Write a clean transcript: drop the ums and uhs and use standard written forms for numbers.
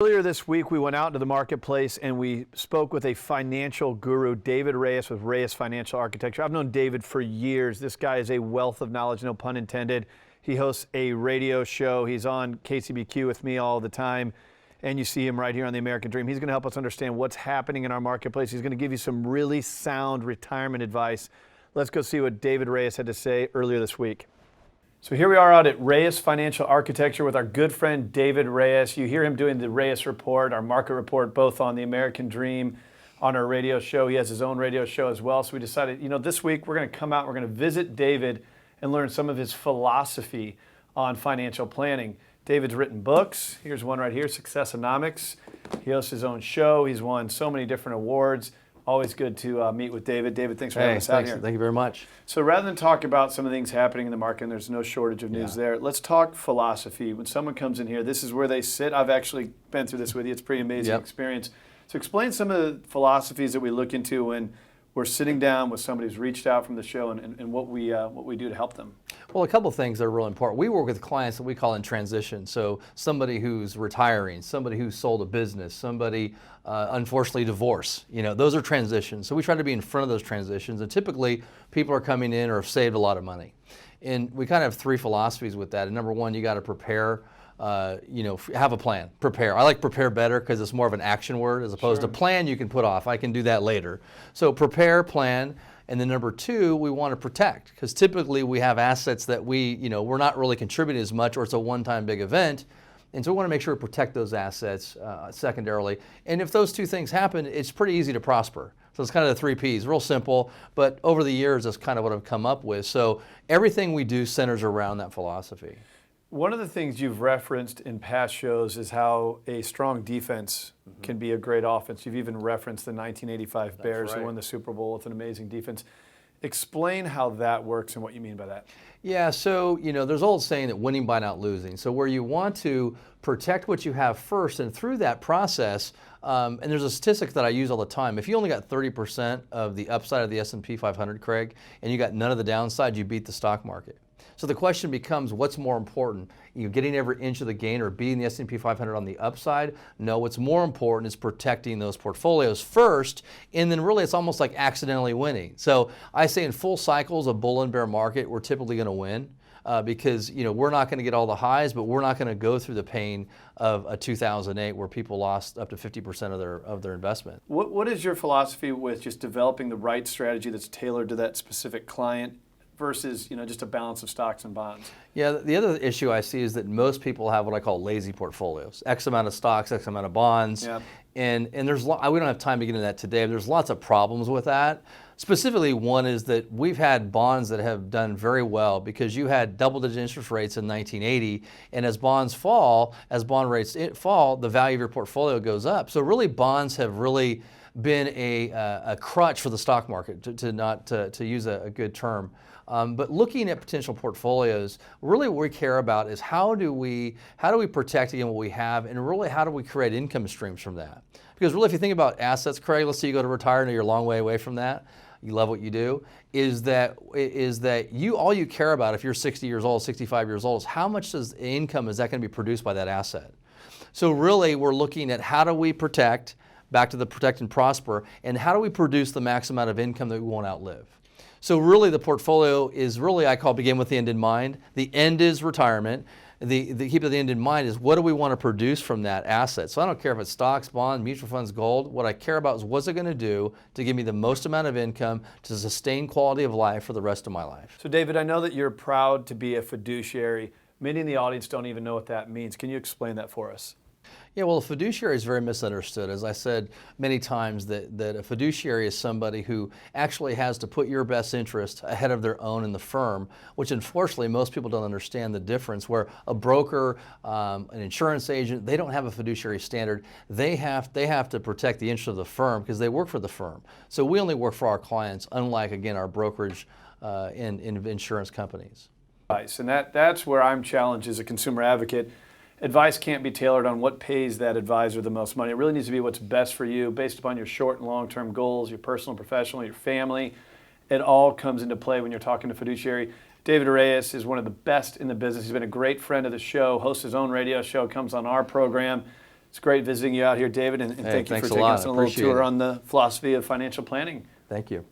Earlier this week, we went out into the marketplace and we spoke with a financial guru, David Reyes with Reyes Financial Architecture. I've known David for years. This guy is a wealth of knowledge, no pun intended. He hosts a radio show. He's on KCBQ with me all the time. And you see him right here on The American Dream. He's going to help us understand what's happening in our marketplace. He's going to give you some really sound retirement advice. Let's go see what David Reyes had to say earlier this week. So here we are out at Reyes Financial Architecture with our good friend David Reyes. You hear him doing the Reyes Report, our market report, both on The American Dream, on our radio show. He has his own radio show as well. So we decided, this week we're going to come out, we're going to visit David and learn some of his philosophy on financial planning. David's written books. Here's one right here, Successonomics. He hosts his own show. He's won so many different awards. Always good to meet with David. David, thanks for having us out here. Thank you very much. So rather than talk about some of the things happening in the market, and there's no shortage of news there, let's talk philosophy. When someone comes in here, this is where they sit. I've actually been through this with you. It's a pretty amazing experience. So explain some of the philosophies that we look into when we're sitting down with somebody who's reached out from the show and what we do to help them. Well, a couple of things that are really important. We work with clients that we call in transition. So somebody who's retiring, somebody who's sold a business, somebody unfortunately divorced. Those are transitions. So we try to be in front of those transitions. And typically people are coming in or have saved a lot of money. And we kind of have three philosophies with that. And number one, you got to prepare. Have a plan. Prepare. I like prepare better because it's more of an action word as opposed to plan you can put off. I can do that later. So prepare, plan. And then number two, we want to protect because typically we have assets that we're not really contributing as much or it's a one-time big event. And so we want to make sure we protect those assets secondarily. And if those two things happen, it's pretty easy to prosper. So it's kind of the 3 Ps, real simple, but over the years, that's kind of what I've come up with. So everything we do centers around that philosophy. One of the things you've referenced in past shows is how a strong defense can be a great offense. You've even referenced the 1985 Bears who won the Super Bowl with an amazing defense. Explain how that works and what you mean by that. Yeah, so there's an old saying that winning by not losing. So where you want to protect what you have first, and through that process, and there's a statistic that I use all the time. If you only got 30% of the upside of the S&P 500, Craig, and you got none of the downside, you beat the stock market. So the question becomes, what's more important? Getting every inch of the gain or beating the S&P 500 on the upside? No, what's more important is protecting those portfolios first, and then really it's almost like accidentally winning. So I say in full cycles, a bull and bear market, we're typically going to win because we're not going to get all the highs, but we're not going to go through the pain of a 2008 where people lost up to 50% of their investment. What is your philosophy with just developing the right strategy that's tailored to that specific client versus just a balance of stocks and bonds? Yeah, the other issue I see is that most people have what I call lazy portfolios. X amount of stocks, X amount of bonds. Yep. And there's we don't have time to get into that today, but there's lots of problems with that. Specifically, one is that we've had bonds that have done very well because you had double-digit interest rates in 1980, and as bonds fall, as bond rates fall, the value of your portfolio goes up. So really, bonds have really been a crutch for the stock market, to use a good term. But looking at potential portfolios, really what we care about is how do we protect again what we have, and really how do we create income streams from that? Because really, if you think about assets, Craig, let's say you go to retire and you're a long way away from that, you love what you do, is that all you care about if you're 60 years old, 65 years old, is how much income is that going to be produced by that asset? So really, we're looking at how do we protect, back to the protect and prosper, and how do we produce the max amount of income that we won't outlive? So really the portfolio is really, I call begin with the end in mind. The end is retirement. The keep the end in mind is what do we want to produce from that asset? So I don't care if it's stocks, bonds, mutual funds, gold. What I care about is what's it going to do to give me the most amount of income to sustain quality of life for the rest of my life. So David, I know that you're proud to be a fiduciary. Many in the audience don't even know what that means. Can you explain that for us? Yeah, well, a fiduciary is very misunderstood. As I said many times, that a fiduciary is somebody who actually has to put your best interest ahead of their own in the firm, which unfortunately most people don't understand the difference, where a broker, an insurance agent, they don't have a fiduciary standard. They have to protect the interest of the firm because they work for the firm. So we only work for our clients, unlike, again, our brokerage in insurance companies. And that's where I'm challenged as a consumer advocate. Advice can't be tailored on what pays that advisor the most money. It really needs to be what's best for you based upon your short and long-term goals, your personal, professional, your family. It all comes into play when you're talking to fiduciary. David Reyes is one of the best in the business. He's been a great friend of the show, hosts his own radio show, comes on our program. It's great visiting you out here, David, and thank you for taking us on a little tour on the philosophy of financial planning. Thank you.